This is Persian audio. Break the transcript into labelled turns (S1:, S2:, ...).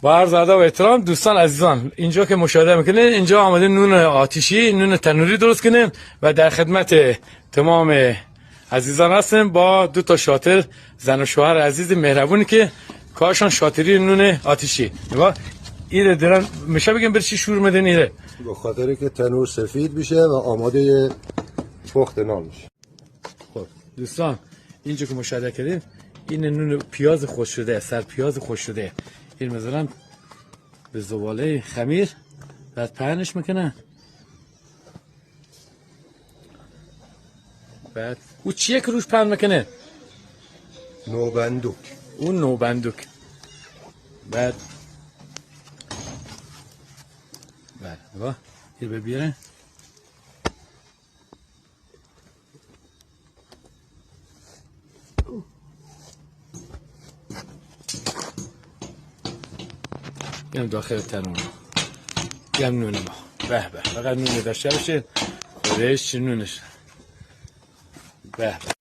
S1: با عرض ادب و احترام دوستان عزیزان، اینجا که مشاهده میکنین اینجا آمده نون آتشی، نون تنوری درست کنیم و در خدمت تمام عزیزان هستیم با دو تا شاطر زن و شوهر عزیز مهربونی که کارشان شاطری نون آتشی. نگاه ایره درن میشه بگیم برای چی شور میدین ایره؟
S2: به خاطر که تنور سفید بشه و آماده پخت نان میشه.
S1: خب دوستان اینجا که مشاهده کردیم این نون پیاز خوش شده، سر پیاز خوش شده، این مثلا به زباله خمیر بعد پهنش میکنن. بعد او چیه که روش پهن میکنه؟
S2: نوبندوک.
S1: اون نوبندوک. بعد نگاه این ببیره یم داخل تنور یم نون ما به به فقط نون داشته باشه خودش چه نونش به به.